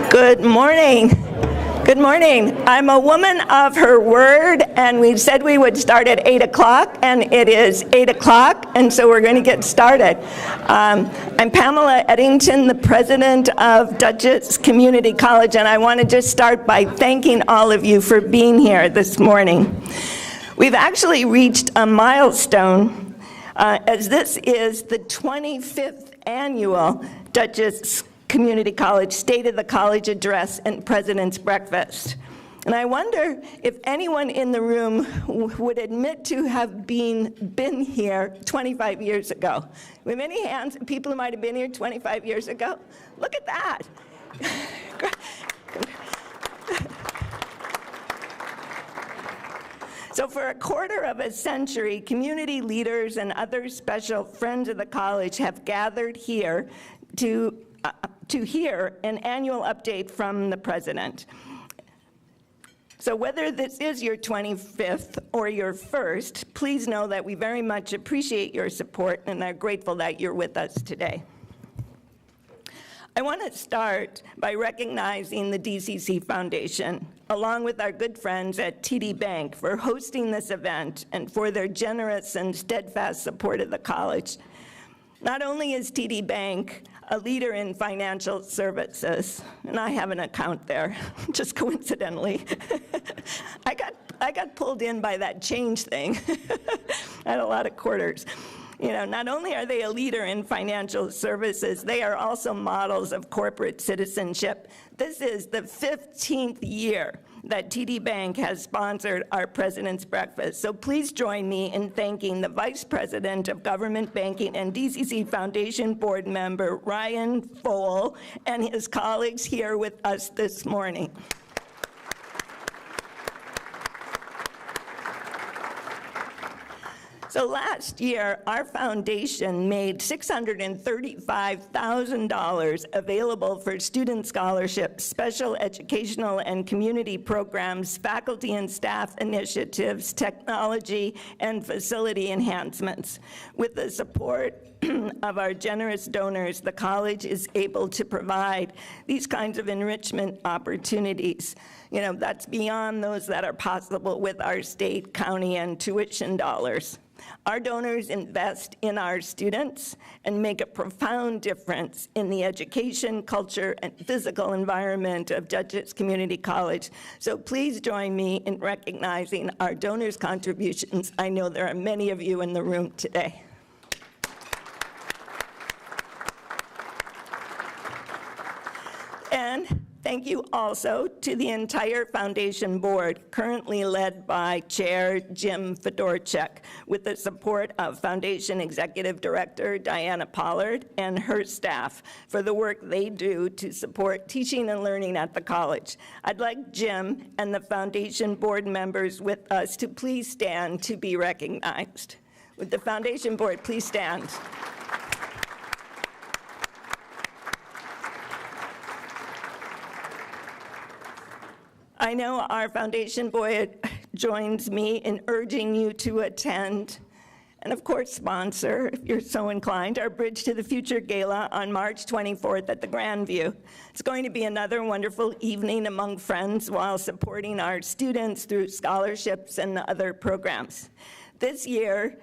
Good morning. Good morning. I'm a woman of her word, and we said we would start at 8 o'clock, and it is 8 o'clock, and so we're going to get started. I'm Pamela Eddington, the president of Dutchess Community College, and I want to just start by thanking all of you for being here this morning. We've actually reached a milestone, as this is the 25th annual Dutchess Community College State of the College Address and President's Breakfast. And I wonder if anyone in the room would admit to have been here 25 years ago. We have any hands of people who might have been here 25 years ago? Look at that. So for a quarter of a century, community leaders and other special friends of the college have gathered here to hear an annual update from the president. So whether this is your 25th or your first, please know that we very much appreciate your support and are grateful that you're with us today. I want to start by recognizing the DCC Foundation, along with our good friends at TD Bank, for hosting this event and for their generous and steadfast support of the college. Not only is TD Bank a leader in financial services, and I have an account there, just coincidentally. I got pulled in by that change thing. I had a lot of quarters. You know, not only are they a leader in financial services, they are also models of corporate citizenship. This is the 15th year that TD Bank has sponsored our President's Breakfast. So please join me in thanking the Vice President of Government Banking and DCC Foundation Board member, Ryan Fowle, and his colleagues here with us this morning. So last year, our foundation made $635,000 available for student scholarships, special educational and community programs, faculty and staff initiatives, technology, and facility enhancements. With the support of our generous donors, the college is able to provide these kinds of enrichment opportunities. You know, that's beyond those that are possible with our state, county, and tuition dollars. Our donors invest in our students and make a profound difference in the education, culture, and physical environment of Dutchess Community College. So please join me in recognizing our donors' contributions. I know there are many of you in the room today. And thank you also to the entire foundation board, currently led by Chair Jim Fedorchak, with the support of Foundation Executive Director Diana Pollard and her staff for the work they do to support teaching and learning at the college. I'd like Jim and the foundation board members with us to please stand to be recognized. Would the foundation board please stand? I know our foundation board joins me in urging you to attend, and of course sponsor, if you're so inclined, our Bridge to the Future Gala on March 24th at the Grandview. It's going to be another wonderful evening among friends while supporting our students through scholarships and other programs. This year,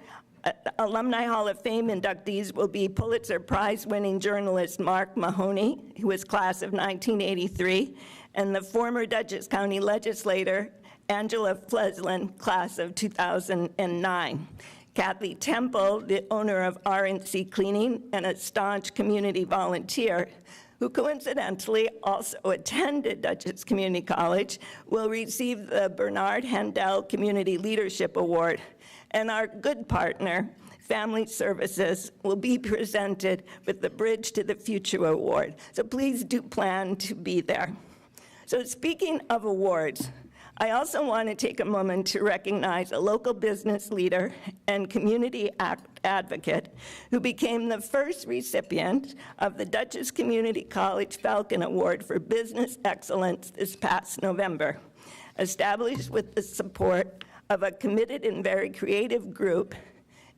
Alumni Hall of Fame inductees will be Pulitzer Prize-winning journalist Mark Mahoney, who was class of 1983, and the former Dutchess County legislator Angela Fleslin, class of 2009. Kathy Temple, the owner of R&C Cleaning and a staunch community volunteer, who coincidentally also attended Dutchess Community College, will receive the Bernard Handel Community Leadership Award. And our good partner, Family Services, will be presented with the Bridge to the Future Award. So please do plan to be there. So speaking of awards, I also want to take a moment to recognize a local business leader and community advocate who became the first recipient of the Dutchess Community College Falcon Award for Business Excellence this past November. Established with the support of a committed and very creative group,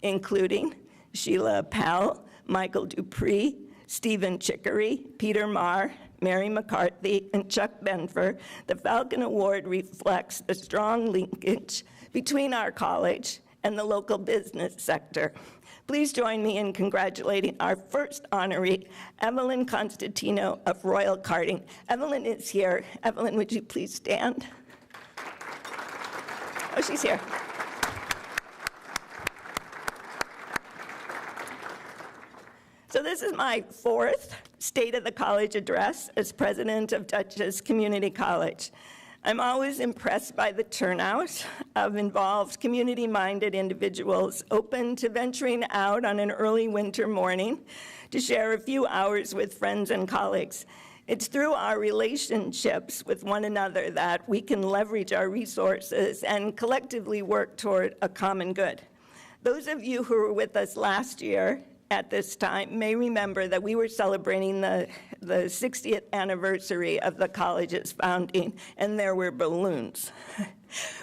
including Sheila Powell, Michael Dupree, Stephen Chicory, Peter Marr, Mary McCarthy, and Chuck Benfer, the Falcon Award reflects the strong linkage between our college and the local business sector. Please join me in congratulating our first honoree, Evelyn Constantino of Royal Karting. Evelyn is here. Evelyn, would you please stand? Oh, she's here. So this is my fourth State of the College address as president of Dutchess Community College. I'm always impressed by the turnout of involved, community-minded individuals open to venturing out on an early winter morning to share a few hours with friends and colleagues. It's through our relationships with one another that we can leverage our resources and collectively work toward a common good. Those of you who were with us last year at this time may remember that we were celebrating the 60th anniversary of the college's founding, and there were balloons.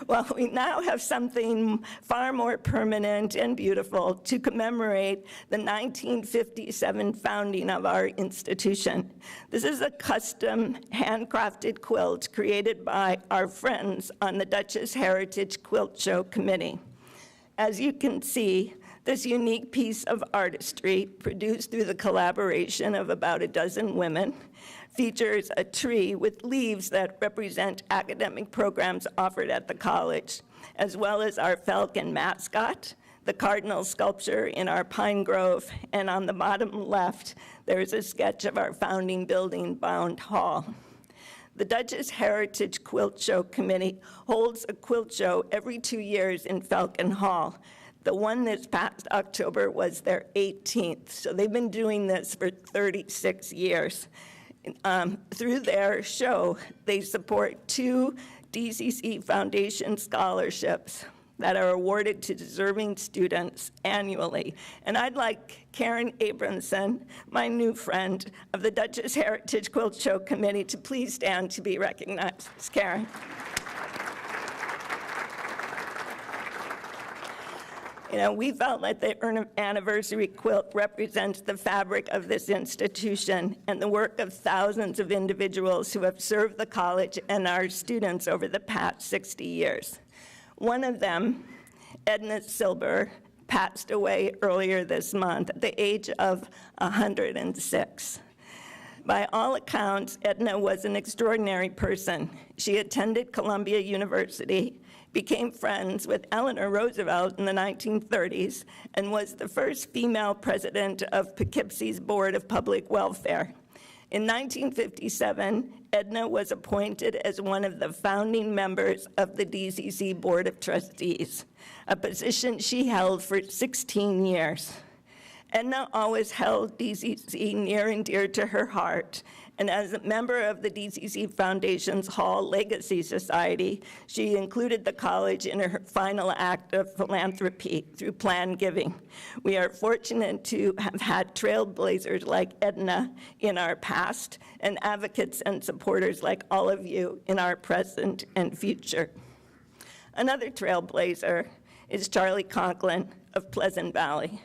Well, we now have something far more permanent and beautiful to commemorate the 1957 founding of our institution. This is a custom handcrafted quilt created by our friends on the Dutchess Heritage Quilt Show Committee. As you can see, this unique piece of artistry, produced through the collaboration of about a dozen women, features a tree with leaves that represent academic programs offered at the college, as well as our Falcon mascot, the cardinal sculpture in our pine grove, and on the bottom left, there's a sketch of our founding building, Bound Hall. The Dutchess Heritage Quilt Show Committee holds a quilt show every 2 years in Falcon Hall. The one this past October was their 18th, so they've been doing this for 36 years. Through their show, they support 2 DCC Foundation scholarships that are awarded to deserving students annually. And I'd like Karen Abramson, my new friend of the Dutchess Heritage Quilt Show Committee, to please stand to be recognized. Karen. You know, we felt like the anniversary quilt represents the fabric of this institution and the work of thousands of individuals who have served the college and our students over the past 60 years. One of them, Edna Silber, passed away earlier this month at the age of 106. By all accounts, Edna was an extraordinary person. She attended Columbia University, became friends with Eleanor Roosevelt in the 1930s, and was the first female president of Poughkeepsie's Board of Public Welfare. In 1957, Edna was appointed as one of the founding members of the DCC Board of Trustees, a position she held for 16 years. Edna always held DCC near and dear to her heart, and as a member of the DCC Foundation's Hall Legacy Society, she included the college in her final act of philanthropy through planned giving. We are fortunate to have had trailblazers like Edna in our past, and advocates and supporters like all of you in our present and future. Another trailblazer is Charlie Conklin of Pleasant Valley,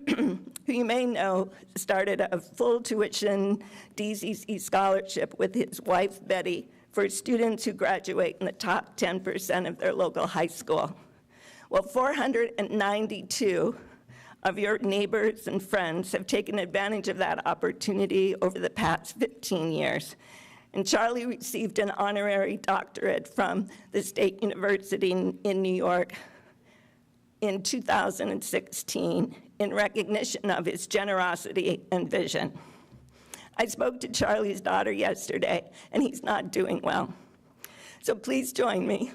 who you may know started a full tuition DCC scholarship with his wife, Betty, for students who graduate in the top 10% of their local high school. Well, 492 of your neighbors and friends have taken advantage of that opportunity over the past 15 years. And Charlie received an honorary doctorate from the State University in New York in 2016 in recognition of his generosity and vision. I spoke to Charlie's daughter yesterday, and he's not doing well. So please join me.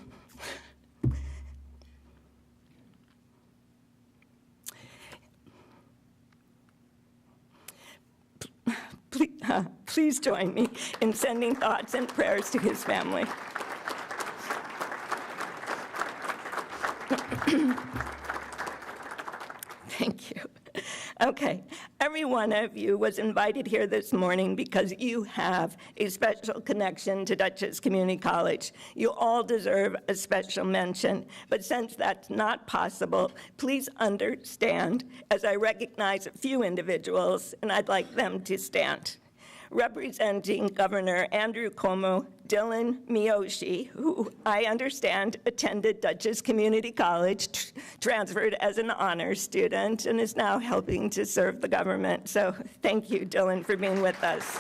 Please join me in sending thoughts and prayers to his family. Thank you. Okay, Every one of you was invited here this morning because you have a special connection to Dutchess Community College. You all deserve a special mention, but since that's not possible, please understand as I recognize a few individuals, and I'd like them to stand. Representing Governor Andrew Cuomo, Dylan Miyoshi, who I understand attended Dutchess Community College, transferred as an honors student, and is now helping to serve the government. So thank you, Dylan, for being with us.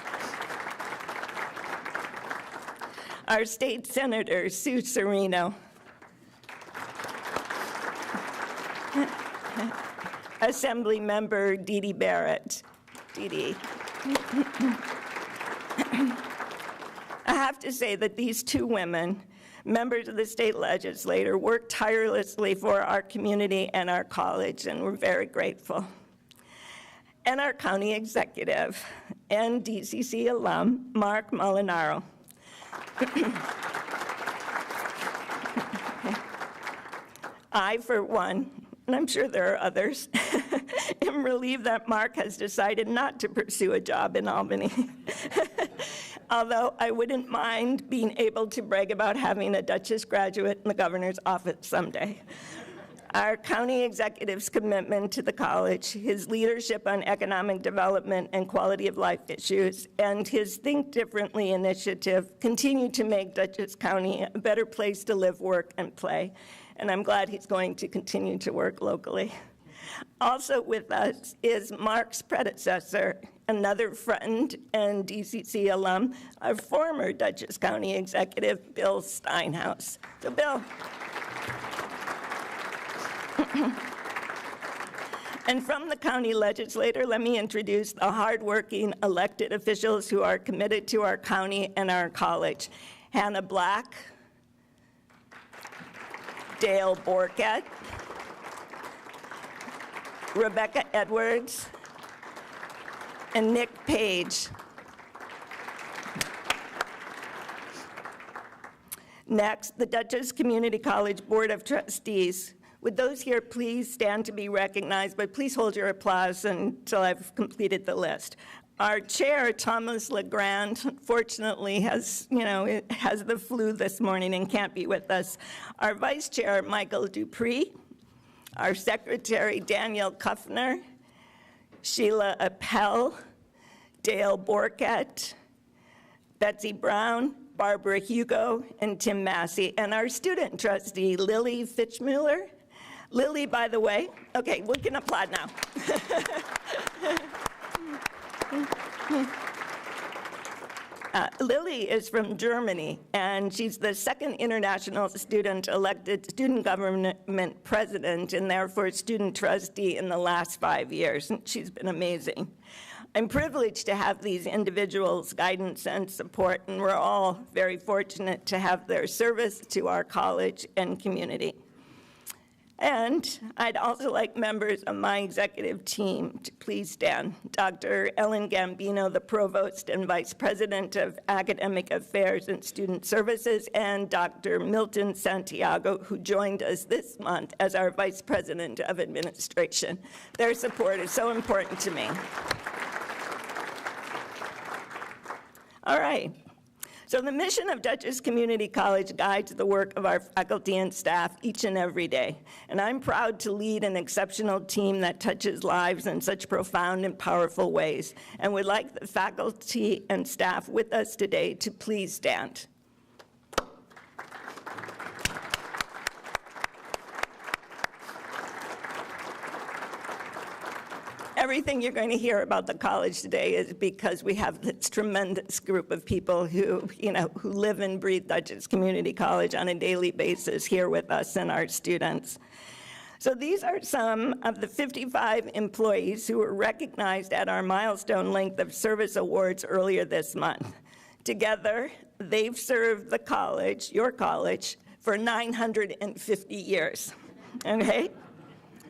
Our state senator, Sue Serino. Assembly member Dee Dee Barrett. Dee Dee. I have to say that these two women, members of the state legislature, worked tirelessly for our community and our college, and we're very grateful. And our county executive and DCC alum, Mark Molinaro. I, for one, and I'm sure there are others, am relieved that Mark has decided not to pursue a job in Albany. Although I wouldn't mind being able to brag about having a Dutchess graduate in the governor's office someday. Our county executive's commitment to the college, his leadership on economic development and quality of life issues, and his Think Differently initiative continue to make Dutchess County a better place to live, work, and play. And I'm glad he's going to continue to work locally. Also with us is Mark's predecessor, another friend and DCC alum, our former Dutchess County executive, Bill Steinhaus. So Bill. And from the county legislature, let me introduce the hardworking elected officials who are committed to our county and our college. Hannah Black, Dale Borkat, Rebecca Edwards, and Nick Page. Next, the Dutchess Community College Board of Trustees. Would those here please stand to be recognized, but please hold your applause until I've completed the list. Our chair, Thomas LeGrand, unfortunately has the flu this morning and can't be with us. Our vice chair, Michael Dupree. Our secretary, Danielle Kuffner. Sheila Appel. Dale Borkat. Betsy Brown. Barbara Hugo, and Tim Massey. And our student trustee, Lily Fitzmuller. Lily, by the way, okay, we can applaud now. Lily is from Germany, and she's the second international student elected student government president, and therefore student trustee in the last 5 years, and she's been amazing. I'm privileged to have these individuals' guidance and support, and we're all very fortunate to have their service to our college and community. And I'd also like members of my executive team to please stand. Dr. Ellen Gambino, the Provost and Vice President of Academic Affairs and Student Services, and Dr. Milton Santiago, who joined us this month as our Vice President of Administration. Their support is so important to me. All right. So the mission of Dutchess Community College guides the work of our faculty and staff each and every day. And I'm proud to lead an exceptional team that touches lives in such profound and powerful ways. And would like the faculty and staff with us today to please stand. Everything you're going to hear about the college today is because we have this tremendous group of people who live and breathe Dutchess Community College on a daily basis here with us and our students. So these are some of the 55 employees who were recognized at our Milestone Length of Service Awards earlier this month. Together, they've served the college, your college, for 950 years, okay?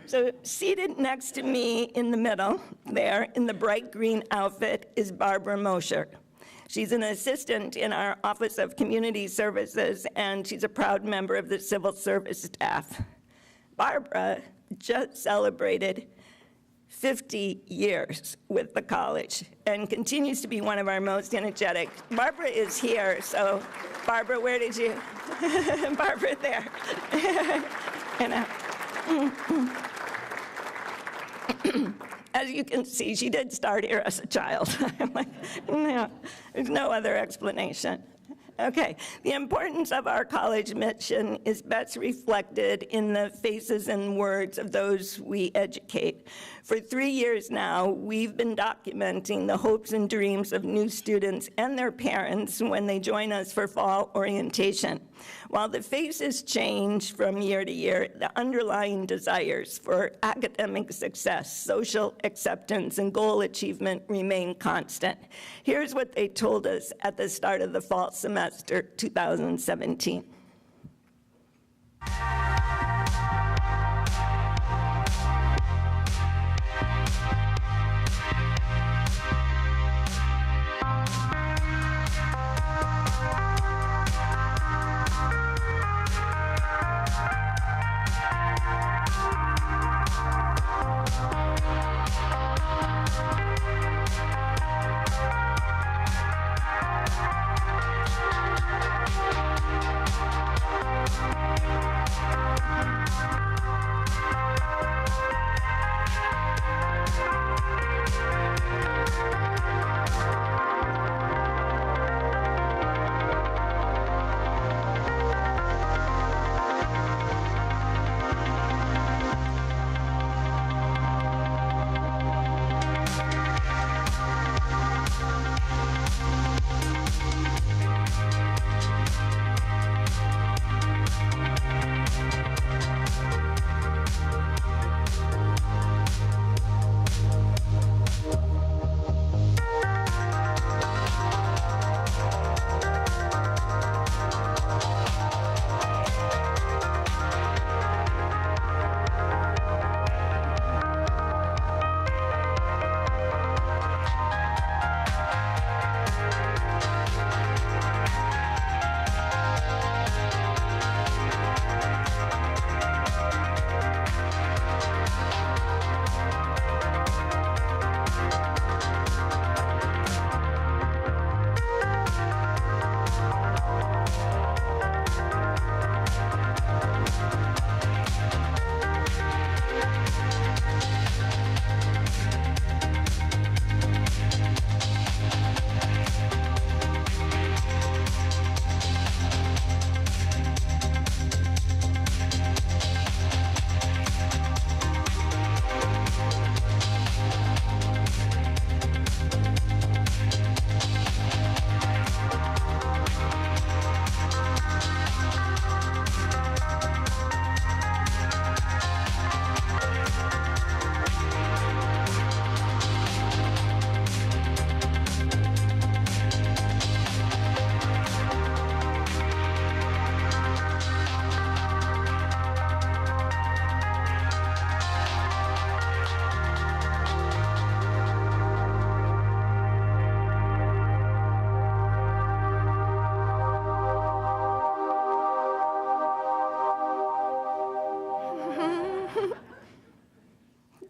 So seated next to me in the middle there, in the bright green outfit, is Barbara Mosher. She's an assistant in our Office of Community Services, and she's a proud member of the civil service staff. Barbara just celebrated 50 years with the college and continues to be one of our most energetic. Barbara is here, so Barbara, where did you? Barbara, there. You know. As you can see, she did start here as a child. I'm like, no, there's no other explanation. Okay, the importance of our college mission is best reflected in the faces and words of those we educate. For 3 years now, we've been documenting the hopes and dreams of new students and their parents when they join us for fall orientation. While the faces change from year to year, the underlying desires for academic success, social acceptance, and goal achievement remain constant. Here's what they told us at the start of the fall semester 2017.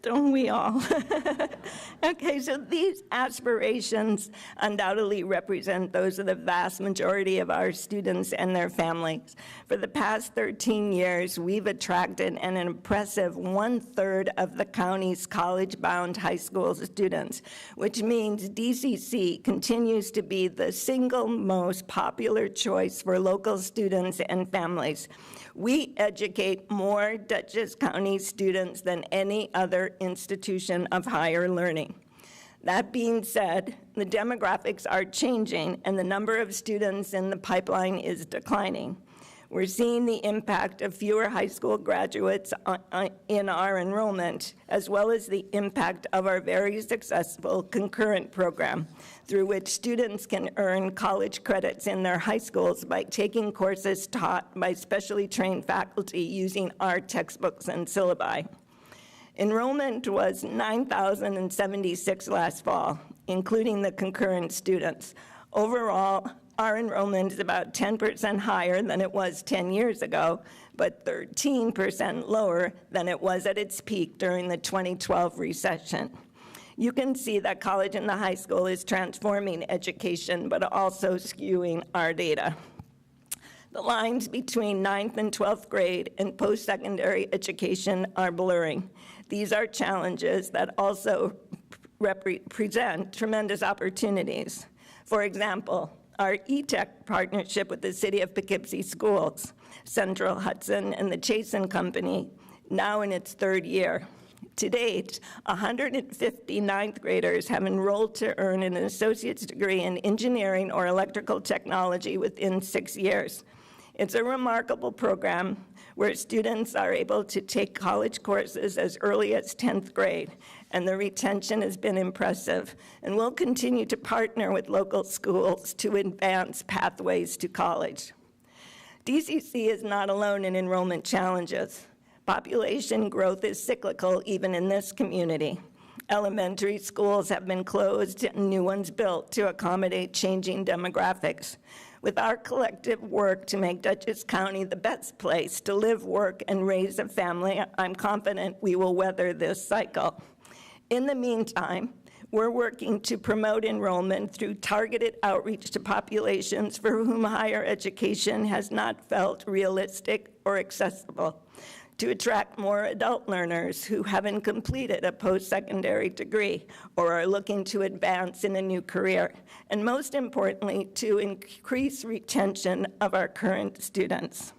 Don't we all? Okay, so these aspirations undoubtedly represent those of the vast majority of our students and their families. For the past 13 years, we've attracted an impressive 1/3 of the county's college-bound high school students, which means DCC continues to be the single most popular choice for local students and families. We educate more Dutchess County students than any other institution of higher learning. That being said, the demographics are changing and the number of students in the pipeline is declining. We're seeing the impact of fewer high school graduates in our enrollment, as well as the impact of our very successful concurrent program, through which students can earn college credits in their high schools by taking courses taught by specially trained faculty using our textbooks and syllabi. Enrollment was 9,076 last fall, including the concurrent students. Overall, Our enrollment is about 10% higher than it was 10 years ago, but 13% lower than it was at its peak during the 2012 recession. You can see that college and the high school is transforming education, but also skewing our data. The lines between 9th and 12th grade and post-secondary education are blurring. These are challenges that also present tremendous opportunities. For example, our E-Tech partnership with the City of Poughkeepsie Schools, Central Hudson, and the Chasen Company, now in its third year. To date, 150 ninth graders have enrolled to earn an associate's degree in engineering or electrical technology within 6 years. It's a remarkable program where students are able to take college courses as early as 10th grade, and the retention has been impressive. And we'll continue to partner with local schools to advance pathways to college. DCC is not alone in enrollment challenges. Population growth is cyclical even in this community. Elementary schools have been closed and new ones built to accommodate changing demographics. With our collective work to make Dutchess County the best place to live, work, and raise a family, I'm confident we will weather this cycle. In the meantime, we're working to promote enrollment through targeted outreach to populations for whom higher education has not felt realistic or accessible, to attract more adult learners who haven't completed a post-secondary degree or are looking to advance in a new career, and most importantly, to increase retention of our current students.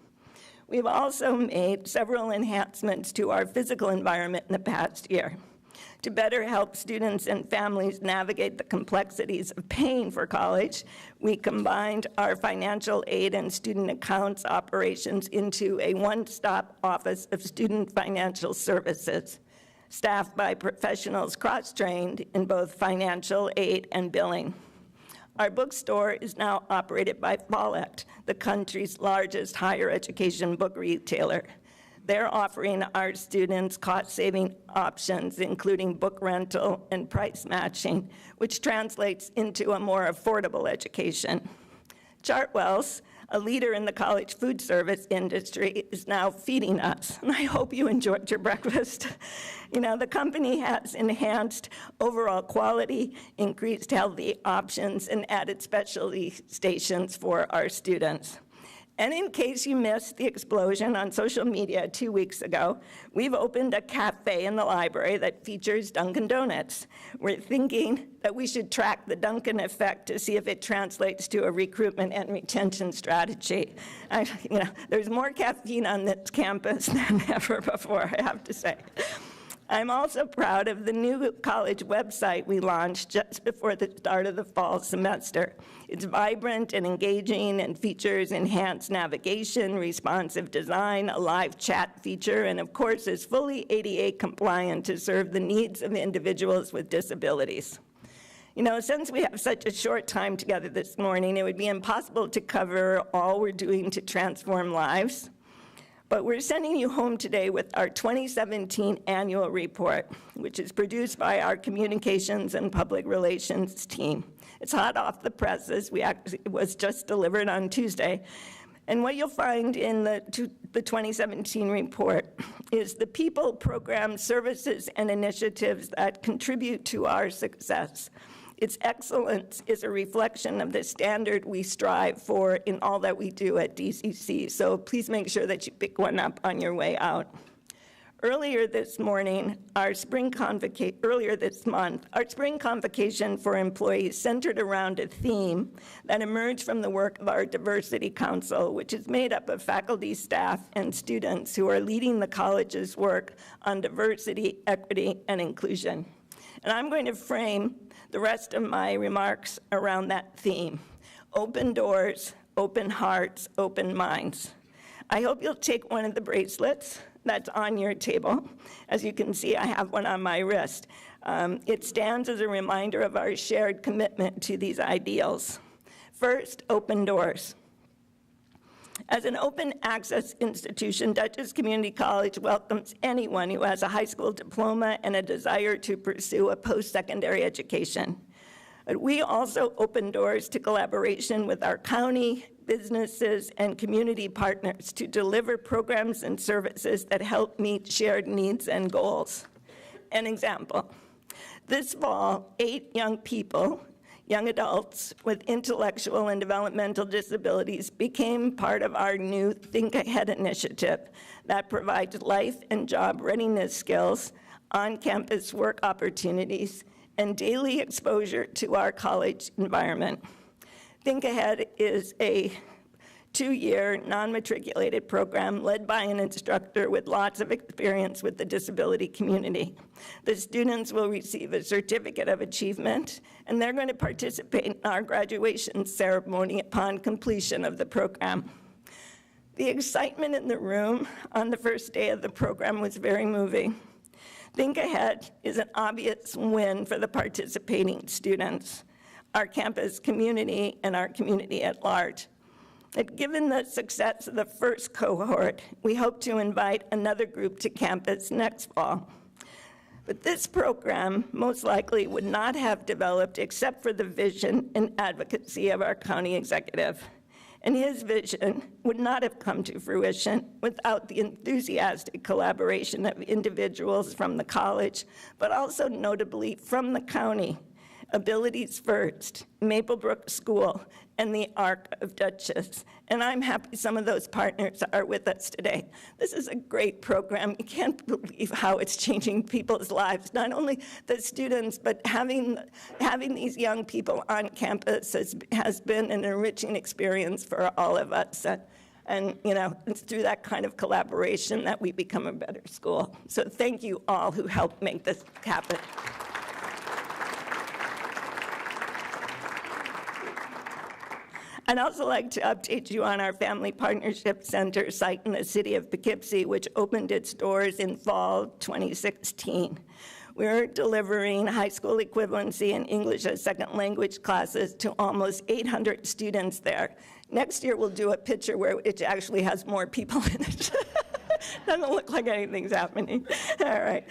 We've also made several enhancements to our physical environment in the past year. To better help students and families navigate the complexities of paying for college, we combined our financial aid and student accounts operations into a one-stop office of student financial services, staffed by professionals cross-trained in both financial aid and billing. Our bookstore is now operated by Follett, the country's largest higher education book retailer. They're offering our students cost-saving options, including book rental and price matching, which translates into a more affordable education. Chartwell's, a leader in the college food service industry, is now feeding us, and I hope you enjoyed your breakfast. You know, the company has enhanced overall quality, increased healthy options, and added specialty stations for our students. And in case you missed the explosion on social media 2 weeks ago, we've opened a cafe in the library that features Dunkin' Donuts. We're thinking that we should track the Dunkin' effect to see if it translates to a recruitment and retention strategy. There's more caffeine on this campus than ever before, I have to say. I'm also proud of the new college website we launched just before the start of the fall semester. It's vibrant and engaging and features enhanced navigation, responsive design, a live chat feature, and of course is fully ADA compliant to serve the needs of individuals with disabilities. You know, since we have such a short time together this morning, it would be impossible to cover all we're doing to transform lives. But we're sending you home today with our 2017 annual report, which is produced by our communications and public relations team. It's hot off the presses. It was just delivered on Tuesday. And what you'll find in the 2017 report is the people, programs, services, and initiatives that contribute to our success. Its excellence is a reflection of the standard we strive for in all that we do at DCC, so please make sure that you pick one up on your way out. Earlier this month, our spring convocation for employees centered around a theme that emerged from the work of our Diversity Council, which is made up of faculty, staff, and students who are leading the college's work on diversity, equity, and inclusion. And I'm going to frame the rest of my remarks around that theme: open doors, open hearts, open minds. I hope you'll take one of the bracelets that's on your table. As you can see, I have one on my wrist. It stands as a reminder of our shared commitment to these ideals. First, open doors. As an open access institution, Dutchess Community College welcomes anyone who has a high school diploma and a desire to pursue a post-secondary education. But we also open doors to collaboration with our county, businesses, and community partners to deliver programs and services that help meet shared needs and goals. An example, this fall, 8 young adults with intellectual and developmental disabilities became part of our new Think Ahead initiative that provides life and job readiness skills, on-campus work opportunities, and daily exposure to our college environment. Think Ahead is a 2-year non-matriculated program led by an instructor with lots of experience with the disability community. The students will receive a certificate of achievement, and they're going to participate in our graduation ceremony upon completion of the program. The excitement in the room on the first day of the program was very moving. Think Ahead is an obvious win for the participating students, our campus community, and our community at large. But given the success of the first cohort, we hope to invite another group to campus next fall. But this program most likely would not have developed except for the vision and advocacy of our county executive. And his vision would not have come to fruition without the enthusiastic collaboration of individuals from the college, but also notably from the county, Abilities First, Maplebrook School, and the Arc of Duchess. And I'm happy some of those partners are with us today. This is a great program. You can't believe how it's changing people's lives, not only the students, but having these young people on campus has been an enriching experience for all of us. And it's through that kind of collaboration that we become a better school. So thank you all who helped make this happen. I'd also like to update you on our Family Partnership Center site in the city of Poughkeepsie, which opened its doors in fall 2016. We're delivering high school equivalency and English as second language classes to almost 800 students there. Next year, we'll do a picture where it actually has more people in it. Doesn't look like anything's happening. All right.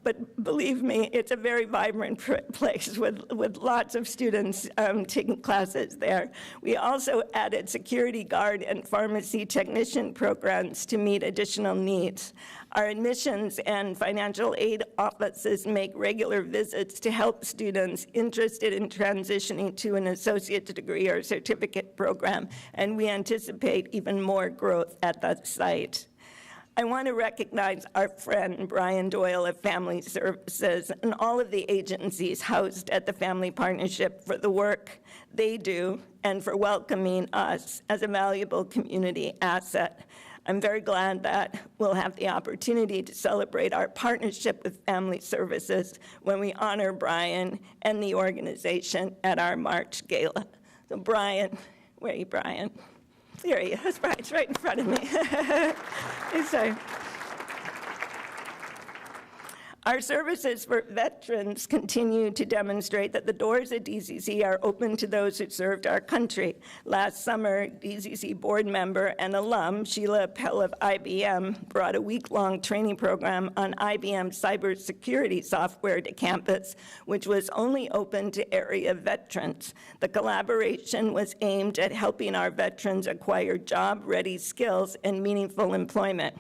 But believe me, it's a very vibrant place with lots of students taking classes there. We also added security guard and pharmacy technician programs to meet additional needs. Our admissions and financial aid offices make regular visits to help students interested in transitioning to an associate's degree or certificate program, and we anticipate even more growth at that site. I want to recognize our friend Brian Doyle of Family Services and all of the agencies housed at the Family Partnership for the work they do and for welcoming us as a valuable community asset. I'm very glad that we'll have the opportunity to celebrate our partnership with Family Services when we honor Brian and the organization at our March Gala. So Brian, where are you, Brian? There he is, Brian's right in front of me. Sorry. Our services for veterans continue to demonstrate that the doors at DCC are open to those who served our country. Last summer, DCC board member and alum Sheila Appel of IBM brought a week-long training program on IBM cybersecurity software to campus, which was only open to area veterans. The collaboration was aimed at helping our veterans acquire job-ready skills and meaningful employment.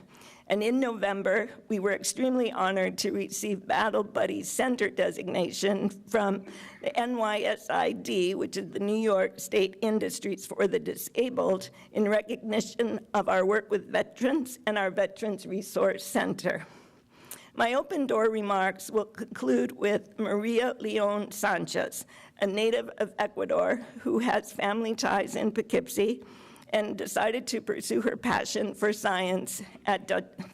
And in November, we were extremely honored to receive Battle Buddy Center designation from the NYSID, which is the New York State Industries for the Disabled, in recognition of our work with veterans and our Veterans Resource Center. My open door remarks will conclude with Maria Leon Sanchez, a native of Ecuador who has family ties in Poughkeepsie and decided to pursue her passion for science at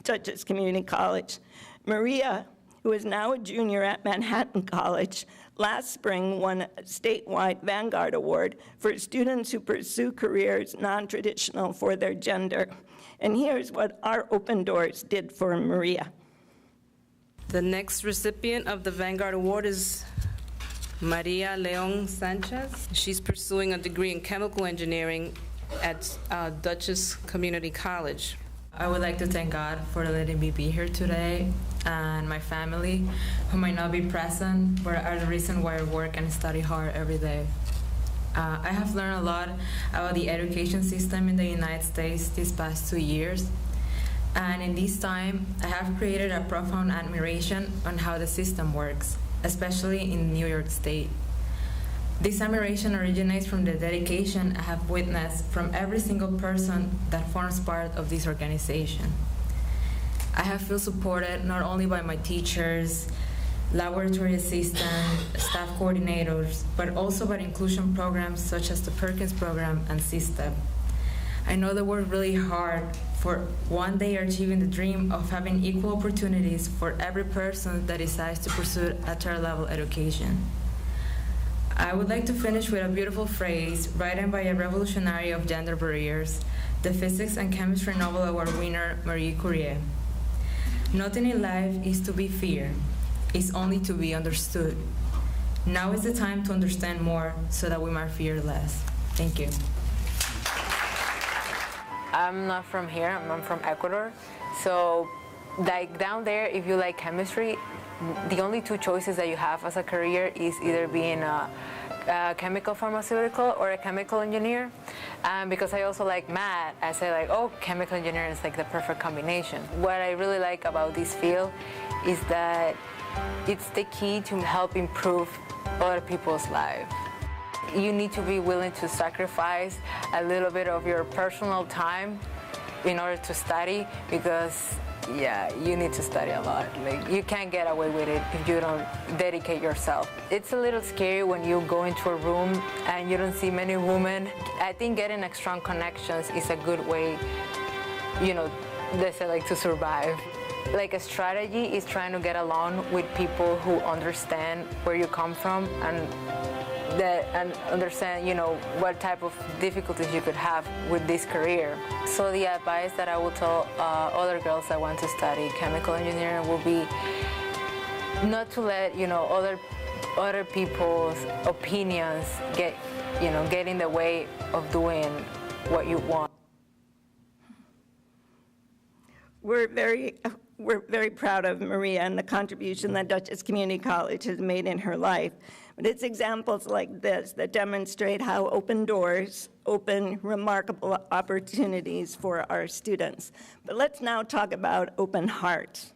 Dutchess Community College. Maria, who is now a junior at Manhattan College, last spring won a statewide Vanguard Award for students who pursue careers non-traditional for their gender. And here's what our open doors did for Maria. The next recipient of the Vanguard Award is Maria Leon Sanchez. She's pursuing a degree in chemical engineering at Dutchess Community College. I would like to thank God for letting me be here today, and my family, who might not be present, but are the reason why I work and study hard every day. I have learned a lot about the education system in the United States these past 2 years. And in this time, I have created a profound admiration on how the system works, especially in New York State. This admiration originates from the dedication I have witnessed from every single person that forms part of this organization. I have felt supported not only by my teachers, laboratory assistants, staff coordinators, but also by inclusion programs such as the Perkins program and C-STEP. I know they work really hard for one day achieving the dream of having equal opportunities for every person that decides to pursue a third-level education. I would like to finish with a beautiful phrase written by a revolutionary of gender barriers, the Physics and Chemistry Nobel Award winner Marie Curie. Nothing in life is to be feared, it's only to be understood. Now is the time to understand more so that we might fear less. Thank you. I'm not from here, I'm from Ecuador. So like down there, if you like chemistry, the only two choices that you have as a career is either being a chemical pharmaceutical or a chemical engineer. Because I also like math, I say like, oh, chemical engineer is like the perfect combination. What I really like about this field is that it's the key to help improve other people's lives. You need to be willing to sacrifice a little bit of your personal time in order to study, because yeah, you need to study a lot. Like, you can't get away with it if you don't dedicate yourself. It's a little scary when you go into a room and you don't see many women. I think getting strong connections is a good way, you know, they say like to survive. Like a strategy is trying to get along with people who understand where you come from and understand, you know, what type of difficulties you could have with this career. So the advice that I would tell other girls that want to study chemical engineering will be not to let, you know, other people's opinions get in the way of doing what you want. We're very proud of Maria and the contribution that Dutchess Community College has made in her life. But it's examples like this that demonstrate how open doors open remarkable opportunities for our students. But let's now talk about open hearts.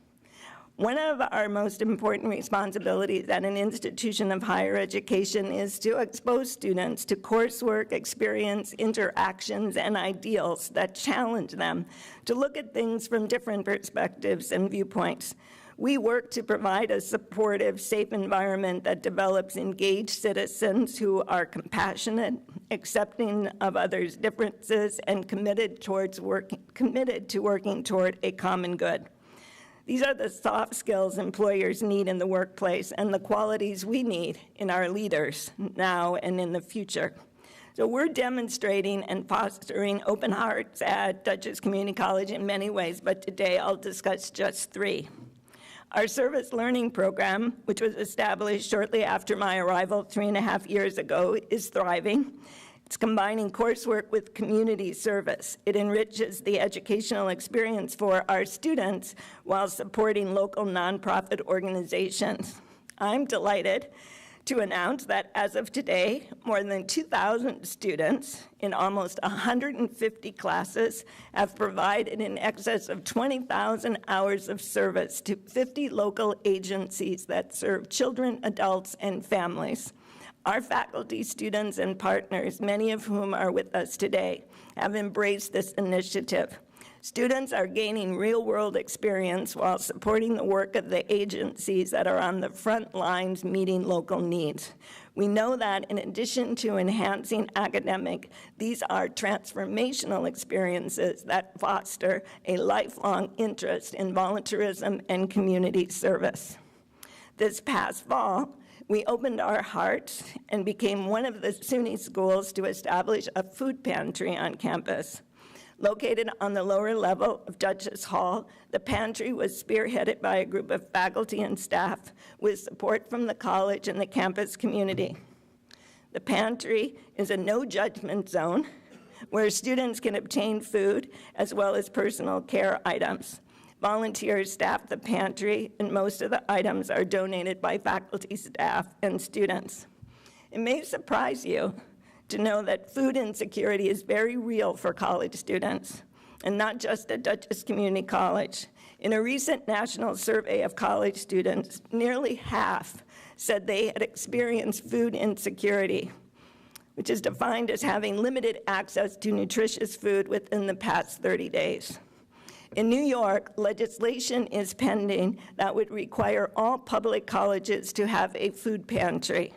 One of our most important responsibilities at an institution of higher education is to expose students to coursework, experience, interactions, and ideals that challenge them to look at things from different perspectives and viewpoints. We work to provide a supportive, safe environment that develops engaged citizens who are compassionate, accepting of others' differences, and committed to working toward a common good. These are the soft skills employers need in the workplace and the qualities we need in our leaders now and in the future. So we're demonstrating and fostering open hearts at Dutchess Community College in many ways, but today I'll discuss just three. Our service learning program, which was established shortly after my arrival 3.5 years ago, is thriving. It's combining coursework with community service. It enriches the educational experience for our students while supporting local nonprofit organizations. I'm delighted to announce that as of today, more than 2,000 students in almost 150 classes have provided in excess of 20,000 hours of service to 50 local agencies that serve children, adults, and families. Our faculty, students, and partners, many of whom are with us today, have embraced this initiative. Students are gaining real-world experience while supporting the work of the agencies that are on the front lines meeting local needs. We know that in addition to enhancing academic, these are transformational experiences that foster a lifelong interest in volunteerism and community service. This past fall, we opened our hearts and became one of the SUNY schools to establish a food pantry on campus. Located on the lower level of Dutchess Hall, the pantry was spearheaded by a group of faculty and staff with support from the college and the campus community. The pantry is a no-judgment zone where students can obtain food as well as personal care items. Volunteers staff the pantry, and most of the items are donated by faculty, staff, and students. It may surprise you to know that food insecurity is very real for college students, and not just at Dutchess Community College. In a recent national survey of college students, nearly half said they had experienced food insecurity, which is defined as having limited access to nutritious food within the past 30 days. In New York, legislation is pending that would require all public colleges to have a food pantry.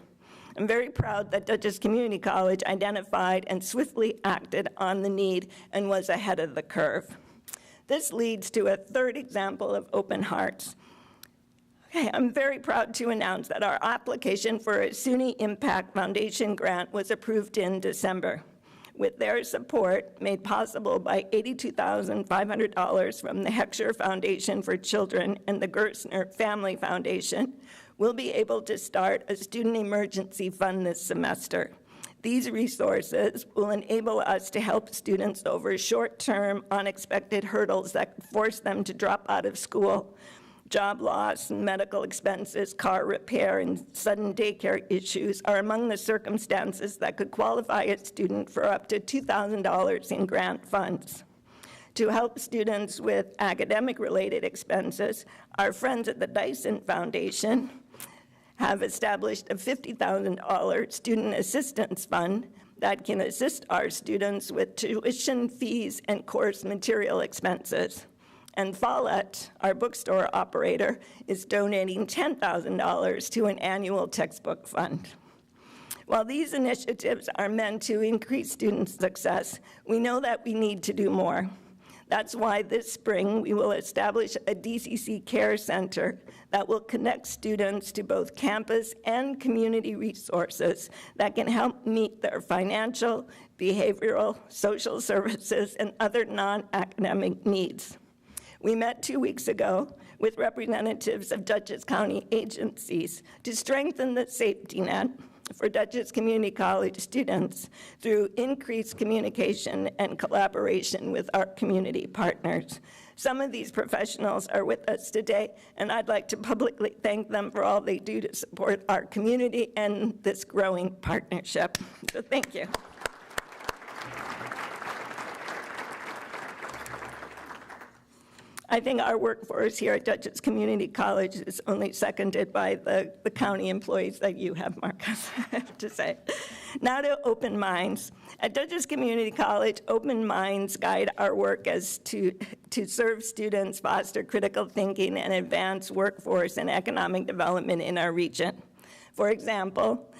I'm very proud that Dutchess Community College identified and swiftly acted on the need and was ahead of the curve. This leads to a third example of open hearts. Okay, I'm very proud to announce that our application for a SUNY Impact Foundation grant was approved in December. With their support, made possible by $82,500 from the Heckscher Foundation for Children and the Gerstner Family Foundation, we'll be able to start a student emergency fund this semester. These resources will enable us to help students over short-term, unexpected hurdles that could force them to drop out of school. Job loss, medical expenses, car repair, and sudden daycare issues are among the circumstances that could qualify a student for up to $2,000 in grant funds. To help students with academic-related expenses, our friends at the Dyson Foundation have established a $50,000 student assistance fund that can assist our students with tuition fees and course material expenses. And Follett, our bookstore operator, is donating $10,000 to an annual textbook fund. While these initiatives are meant to increase student success, we know that we need to do more. That's why this spring we will establish a DCC care center that will connect students to both campus and community resources that can help meet their financial, behavioral, social services, and other non-academic needs. We met 2 weeks ago with representatives of Dutchess County agencies to strengthen the safety net for Dutchess Community College students through increased communication and collaboration with our community partners. Some of these professionals are with us today, and I'd like to publicly thank them for all they do to support our community and this growing partnership. So thank you. I think our workforce here at Dutchess Community College is only seconded by the county employees that you have, Marcus, I have to say. Now to Open Minds. At Dutchess Community College, Open Minds guide our work as to serve students, foster critical thinking, and advance workforce and economic development in our region. For example,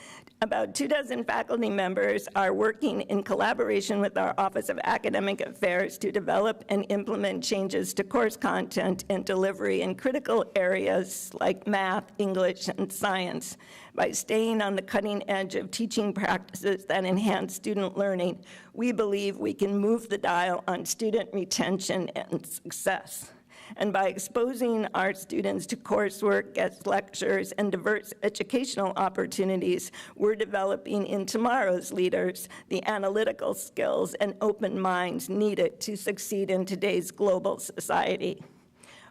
about 24 faculty members are working in collaboration with our Office of Academic Affairs to develop and implement changes to course content and delivery in critical areas like math, English, and science. By staying on the cutting edge of teaching practices that enhance student learning, we believe we can move the dial on student retention and success. And by exposing our students to coursework, guest lectures, and diverse educational opportunities, we're developing in tomorrow's leaders the analytical skills and open minds needed to succeed in today's global society.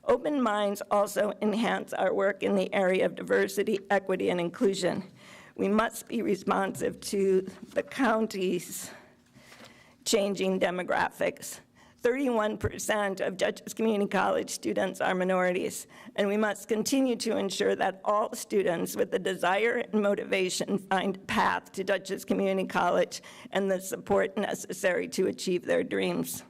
Open Minds also enhance our work in the area of diversity, equity, and inclusion. We must be responsive to the county's changing demographics. 31% of Dutchess Community College students are minorities, and we must continue to ensure that all students with the desire and motivation find a path to Dutchess Community College and the support necessary to achieve their dreams.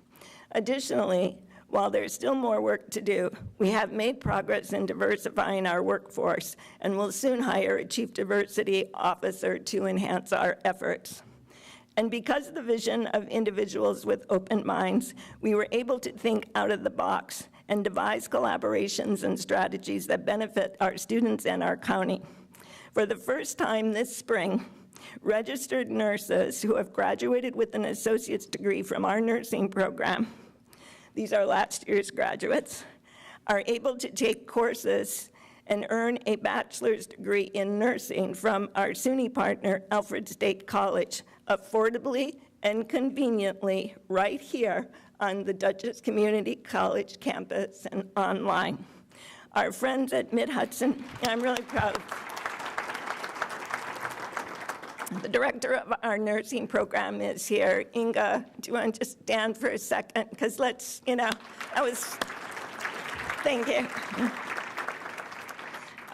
Additionally, while there's still more work to do, we have made progress in diversifying our workforce and will soon hire a chief diversity officer to enhance our efforts. And because of the vision of individuals with open minds, we were able to think out of the box and devise collaborations and strategies that benefit our students and our county. For the first time this spring, registered nurses who have graduated with an associate's degree from our nursing program, these are last year's graduates, are able to take courses and earn a bachelor's degree in nursing from our SUNY partner, Alfred State College, affordably and conveniently right here on the Dutchess Community College campus and online. Our friends at Mid-Hudson, I'm really proud. The director of our nursing program is here. Inga, do you want to just stand for a second? Because thank you.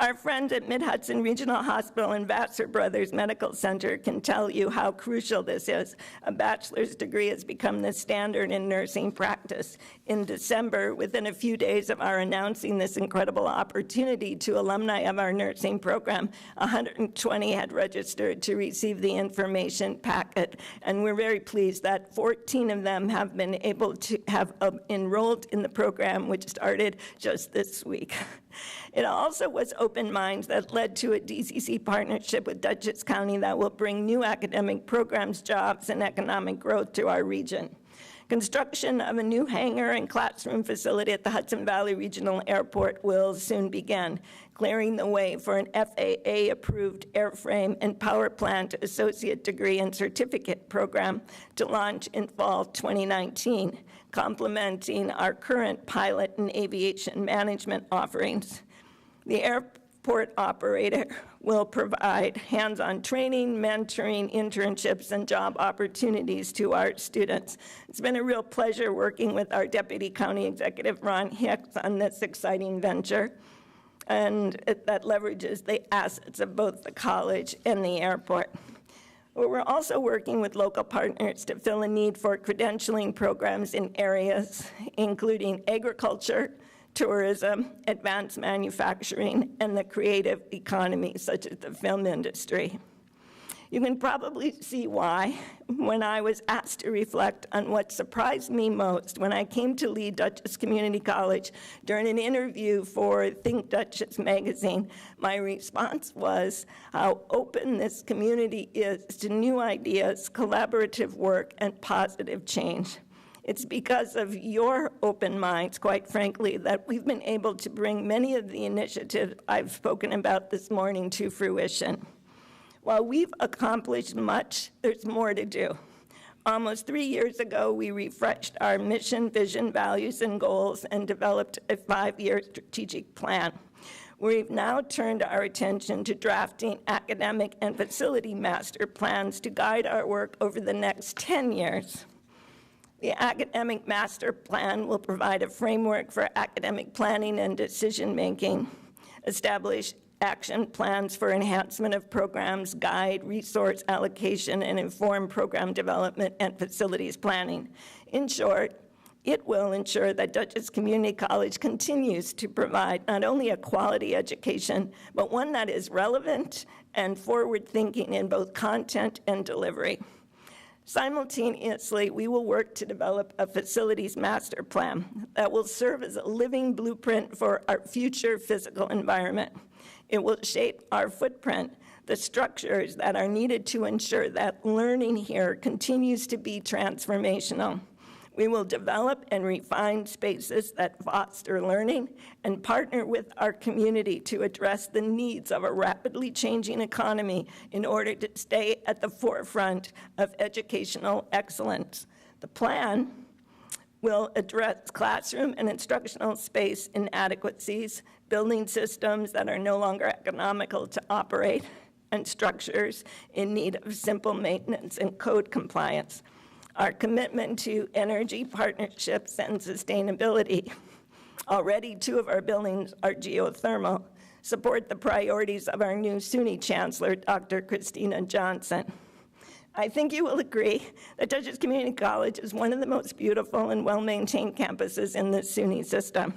Our friends at Mid-Hudson Regional Hospital and Vassar Brothers Medical Center can tell you how crucial this is. A bachelor's degree has become the standard in nursing practice. In December, within a few days of our announcing this incredible opportunity to alumni of our nursing program, 120 had registered to receive the information packet, and we're very pleased that 14 of them have been able to have enrolled in the program, which started just this week. It also was open minds that led to a DCC partnership with Dutchess County that will bring new academic programs, jobs, and economic growth to our region. Construction of a new hangar and classroom facility at the Hudson Valley Regional Airport will soon begin, clearing the way for an FAA-approved airframe and power plant associate degree and certificate program to launch in fall 2019, complementing our current pilot and aviation management offerings. The airport operator will provide hands-on training, mentoring, internships, and job opportunities to our students. It's been a real pleasure working with our Deputy County Executive, Ron Hicks, on this exciting venture, and that leverages the assets of both the college and the airport. We're also working with local partners to fill a need for credentialing programs in areas including agriculture, tourism, advanced manufacturing, and the creative economy, such as the film industry. You can probably see why when I was asked to reflect on what surprised me most when I came to lead Dutchess Community College during an interview for Think Dutchess magazine. My response was how open this community is to new ideas, collaborative work, and positive change. It's because of your open minds, quite frankly, that we've been able to bring many of the initiatives I've spoken about this morning to fruition. While we've accomplished much, there's more to do. Almost 3 years ago, we refreshed our mission, vision, values, and goals and developed a 5-year strategic plan. We've now turned our attention to drafting academic and facility master plans to guide our work over the next 10 years. The academic master plan will provide a framework for academic planning and decision-making, establish action plans for enhancement of programs, guide resource allocation, and inform program development and facilities planning. In short, it will ensure that Dutchess Community College continues to provide not only a quality education, but one that is relevant and forward-thinking in both content and delivery. Simultaneously, we will work to develop a facilities master plan that will serve as a living blueprint for our future physical environment. It will shape our footprint, the structures that are needed to ensure that learning here continues to be transformational. We will develop and refine spaces that foster learning and partner with our community to address the needs of a rapidly changing economy in order to stay at the forefront of educational excellence. The plan will address classroom and instructional space inadequacies, building systems that are no longer economical to operate, and structures in need of simple maintenance and code compliance. Our commitment to energy partnerships and sustainability. Already 2 of our buildings are geothermal, support the priorities of our new SUNY Chancellor, Dr. Christina Johnson. I think you will agree that Dutchess Community College is one of the most beautiful and well-maintained campuses in the SUNY system.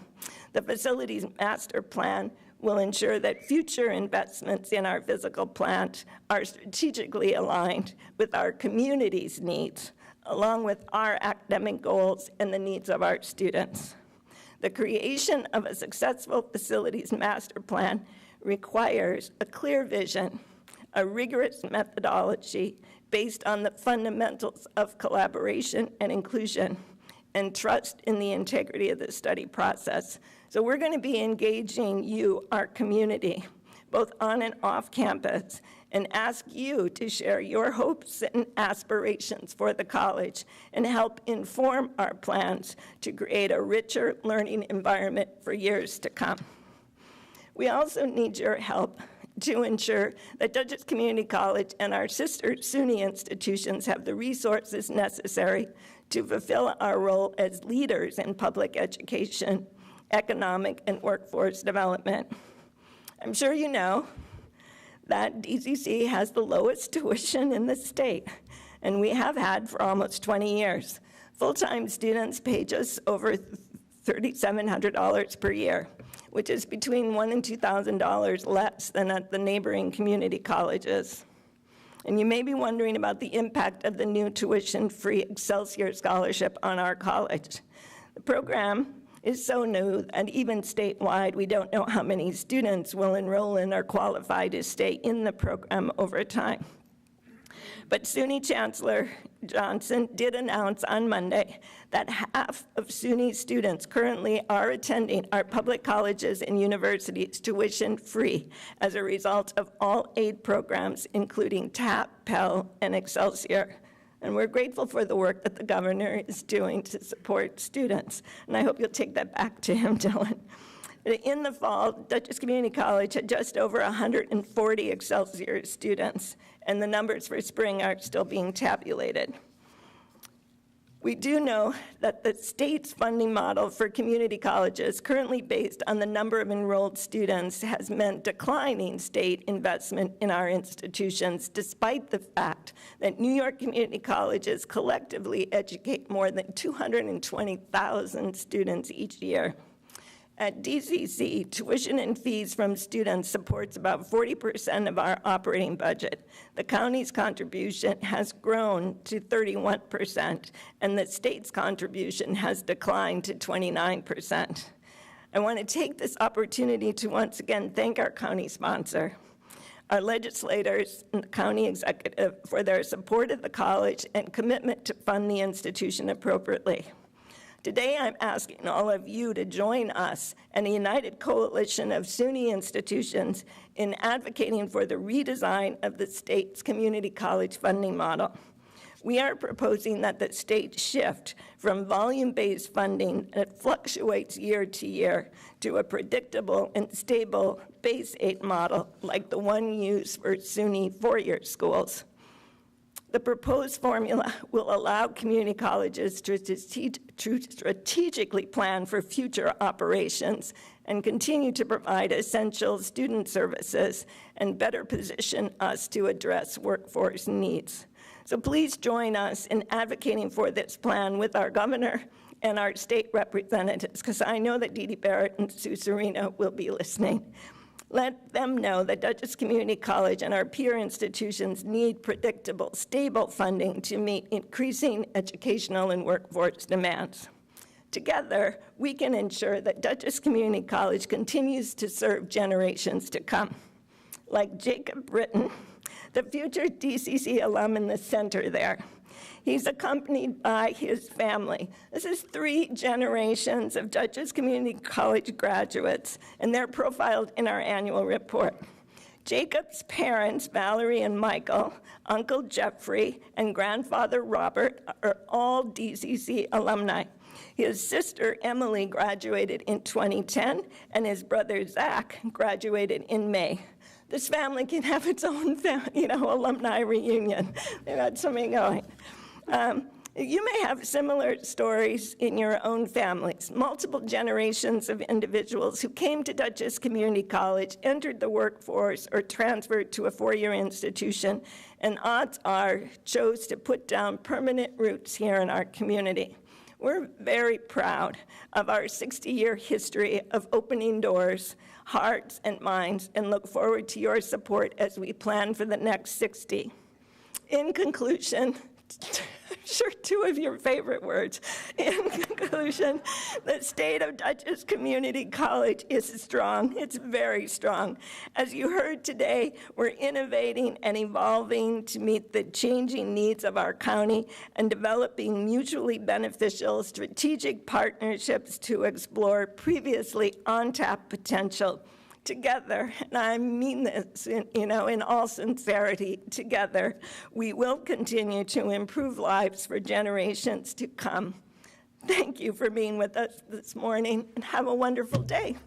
The facilities master plan will ensure that future investments in our physical plant are strategically aligned with our community's needs, along with our academic goals and the needs of our students. The creation of a successful facilities master plan requires a clear vision, a rigorous methodology based on the fundamentals of collaboration and inclusion, and trust in the integrity of the study process. So we're going to be engaging you, our community, both on and off campus, and ask you to share your hopes and aspirations for the college and help inform our plans to create a richer learning environment for years to come. We also need your help to ensure that Dutchess Community College and our sister SUNY institutions have the resources necessary to fulfill our role as leaders in public education, economic, and workforce development. I'm sure you know that DCC has the lowest tuition in the state, and we have had for almost 20 years. Full-time students pay just over $3,700 per year, which is between $1,000 and $2,000 less than at the neighboring community colleges. And you may be wondering about the impact of the new tuition-free Excelsior Scholarship on our college. The program is so new that even statewide, we don't know how many students will enroll in or qualify to stay in the program over time. But SUNY Chancellor Johnson did announce on Monday that half of SUNY students currently are attending our public colleges and universities tuition-free as a result of all 8 programs, including TAP, Pell, and Excelsior. And we're grateful for the work that the governor is doing to support students. And I hope you'll take that back to him, Dylan. In the fall, Dutchess Community College had just over 140 Excelsior students, and the numbers for spring are still being tabulated. We do know that the state's funding model for community colleges, currently based on the number of enrolled students, has meant declining state investment in our institutions, despite the fact that New York community colleges collectively educate more than 220,000 students each year. At DCC, tuition and fees from students supports about 40% of our operating budget. The county's contribution has grown to 31%, and the state's contribution has declined to 29%. I want to take this opportunity to once again thank our county sponsor, our legislators, and the county executive for their support of the college and commitment to fund the institution appropriately. Today, I'm asking all of you to join us and a united coalition of SUNY institutions in advocating for the redesign of the state's community college funding model. We are proposing that the state shift from volume-based funding that fluctuates year to year to a predictable and stable base aid model like the one used for SUNY four-year schools. The proposed formula will allow community colleges to strategically plan for future operations and continue to provide essential student services and better position us to address workforce needs. So please join us in advocating for this plan with our governor and our state representatives, because I know that Dee Dee Barrett and Sue Serena will be listening. Let them know that Dutchess Community College and our peer institutions need predictable, stable funding to meet increasing educational and workforce demands. Together, we can ensure that Dutchess Community College continues to serve generations to come. Like Jacob Britton, the future DCC alum in the center there. He's accompanied by his family. This is 3 generations of Dutchess Community College graduates, and they're profiled in our annual report. Jacob's parents, Valerie and Michael, Uncle Jeffrey, and grandfather Robert are all DCC alumni. His sister Emily graduated in 2010, and his brother Zach graduated in May. This family can have its own, alumni reunion. They've got something going. You may have similar stories in your own families. Multiple generations of individuals who came to Dutchess Community College, entered the workforce, or transferred to a 4-year institution, and odds are chose to put down permanent roots here in our community. We're very proud of our 60-year history of opening doors, hearts, and minds, and look forward to your support as we plan for the next 60. In conclusion, I'm sure 2 of your favorite words. In conclusion, the state of Dutchess Community College is strong. It's very strong. As you heard today, we're innovating and evolving to meet the changing needs of our county and developing mutually beneficial strategic partnerships to explore previously untapped potential. Together, and I mean this, in all sincerity, together, we will continue to improve lives for generations to come. Thank you for being with us this morning, and have a wonderful day.